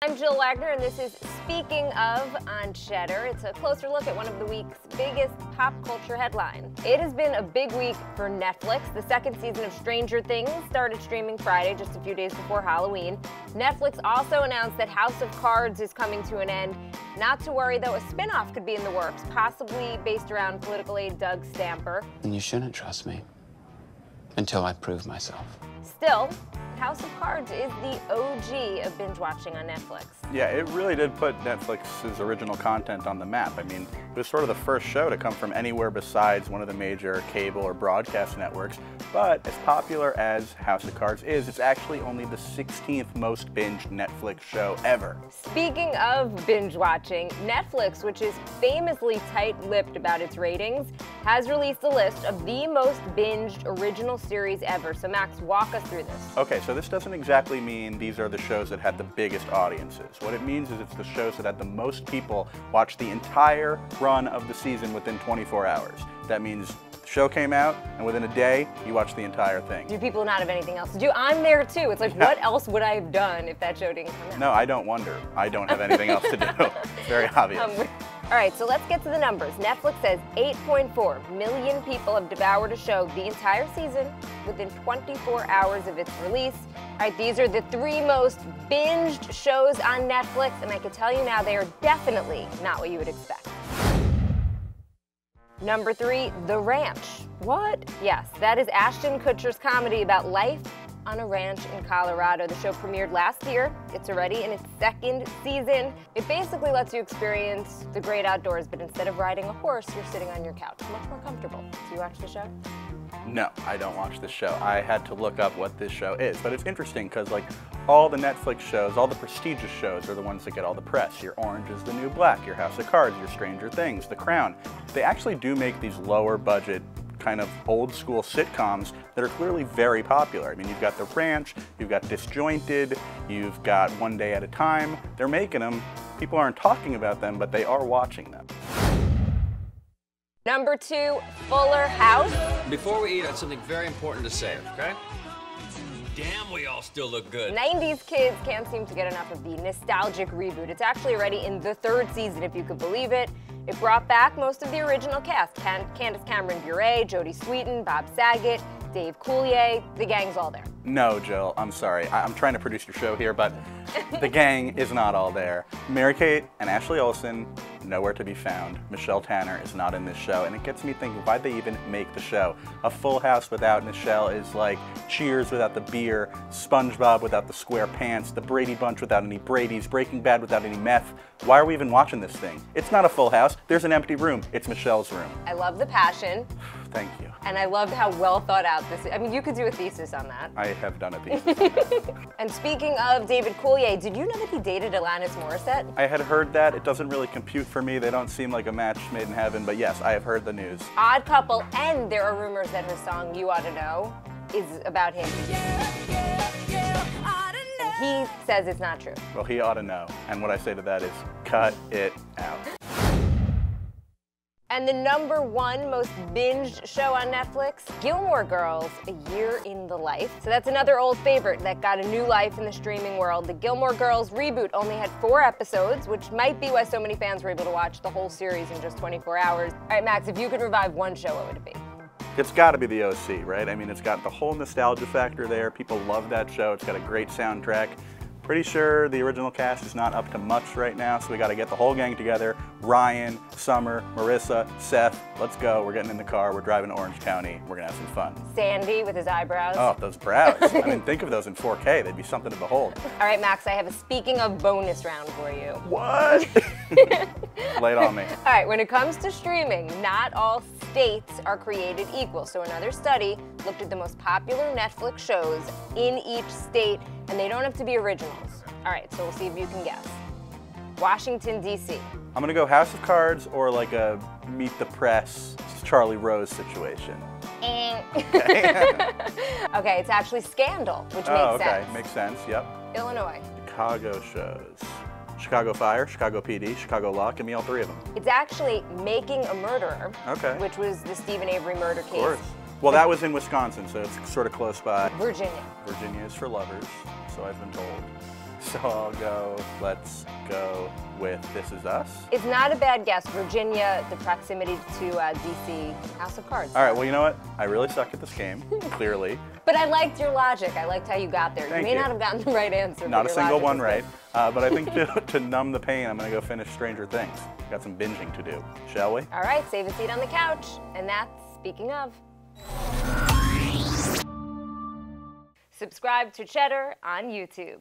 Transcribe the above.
I'm Jill Wagner, and this is Speaking Of on Cheddar. It's a closer look at one of the week's biggest pop culture headlines. It has been a big week for Netflix. The second season of Stranger Things started streaming Friday, just a few days before Halloween. Netflix also announced that House of Cards is coming to an end. Not to worry, though, a spin-off could be in the works, possibly based around political aide Doug Stamper. And you shouldn't trust me until I prove myself. Still, House of Cards is the OG of binge watching on Netflix. Yeah, it really did put Netflix's original content on the map. I mean, it was sort of the first show to come from anywhere besides one of the major cable or broadcast networks. But as popular as House of Cards is, it's actually only the 16th most binged Netflix show ever. Speaking of binge watching, Netflix, which is famously tight-lipped about its ratings, has released a list of the most binged original series ever. So Max, walk us through this. Okay, so this doesn't exactly mean these are the shows that had the biggest audiences. What it means is it's the shows that had the most people watch the entire run of the season within 24 hours. That means the show came out, and within a day, you watch the entire thing. Do people not have anything else to do? I'm there too. It's like, yeah. What else would I have done if that show didn't come out? No, I don't wonder. I don't have anything else to do. It's very obvious. All right, so let's get to the numbers. Netflix says 8.4 million people have devoured a show the entire season within 24 hours of its release. All right, these are the 3 most binged shows on Netflix, and I can tell you now they are definitely not what you would expect. Number 3, The Ranch. What? Yes, that is Ashton Kutcher's comedy about life on a ranch in Colorado. The show premiered last year. It's already in its 2nd season. It basically lets you experience the great outdoors, but instead of riding a horse, you're sitting on your couch. Much more comfortable. Do you watch the show? No, I don't watch this show. I had to look up what this show is, but it's interesting because like all the Netflix shows, all the prestigious shows are the ones that get all the press. Your Orange is the New Black, your House of Cards, your Stranger Things, The Crown. They actually do make these lower budget kind of old school sitcoms that are clearly very popular. I mean, you've got The Ranch, you've got Disjointed, you've got One Day at a Time. They're making them. People aren't talking about them, but they are watching them. Number 2, Fuller House. Before we eat, I have something very important to say, okay? Damn, we all still look good. 90s kids can't seem to get enough of the nostalgic reboot. It's actually already in the 3rd season, if you could believe it. It brought back most of the original cast. Candace Cameron Bure, Jodie Sweetin, Bob Saget, Dave Coulier. The gang's all there. No, Jill, I'm sorry. I'm trying to produce your show here, but the gang is not all there. Mary-Kate and Ashley Olsen, nowhere to be found. Michelle Tanner is not in this show, and it gets me thinking, why'd they even make the show? A Full House without Michelle is like Cheers without the beer, SpongeBob without the square pants, the Brady Bunch without any Bradys, Breaking Bad without any meth. Why are we even watching this thing? It's not a full house. There's an empty room. It's Michelle's room. I love the passion. Thank you. And I loved how well thought out this is. I mean, you could do a thesis on that. I have done a thesis on that. And speaking of David Coulier, did you know that he dated Alanis Morissette? I had heard that. It doesn't really compute for me. They don't seem like a match made in heaven, but yes, I have heard the news. Odd couple, and there are rumors that her song You Ought to Know is about him. And he says it's not true. Well, he ought to know. And what I say to that is, cut it out. And the number 1 most binged show on Netflix, Gilmore Girls, A Year in the Life. So that's another old favorite that got a new life in the streaming world. The Gilmore Girls reboot only had 4 episodes, which might be why so many fans were able to watch the whole series in just 24 hours. All right, Max, if you could revive one show, what would it be? It's got to be the OC, right? I mean, it's got the whole nostalgia factor there. People love that show. It's got a great soundtrack. Pretty sure the original cast is not up to much right now, so we got to get the whole gang together. Ryan, Summer, Marissa, Seth, let's go. We're getting in the car. We're driving to Orange County. We're going to have some fun. Sandy with his eyebrows. Oh, those brows. I mean, think of those in 4K. They'd be something to behold. All right, Max, I have a speaking of bonus round for you. What? Lay it on me. All right, when it comes to streaming, not all states are created equal. So another study looked at the most popular Netflix shows in each state, and they don't have to be originals. All right, so we'll see if you can guess. Washington, D.C. I'm going to go House of Cards or like a Meet the Press, Charlie Rose situation. Okay, it's actually Scandal, which makes sense. Makes sense, yep. Illinois. Chicago shows. Chicago Fire, Chicago PD, Chicago Law. Give me all 3 of them. It's actually Making a Murderer, okay, which was the Stephen Avery murder case. Of course. Well, that was in Wisconsin, so it's sort of close by. Virginia. Virginia is for lovers, so I've been told. So let's go with This Is Us. It's not a bad guess. Virginia, the proximity to DC, House of Cards. All right, well, you know what? I really suck at this game, clearly. But I liked your logic. I liked how you got there. Thank you may you. not have gotten the right answer. Not but a your single logic one was right. good. But I think to numb the pain, I'm going to go finish Stranger Things. Got some binging to do. Shall we? All right, save a seat on the couch. And that's speaking of. Subscribe to Cheddar on YouTube.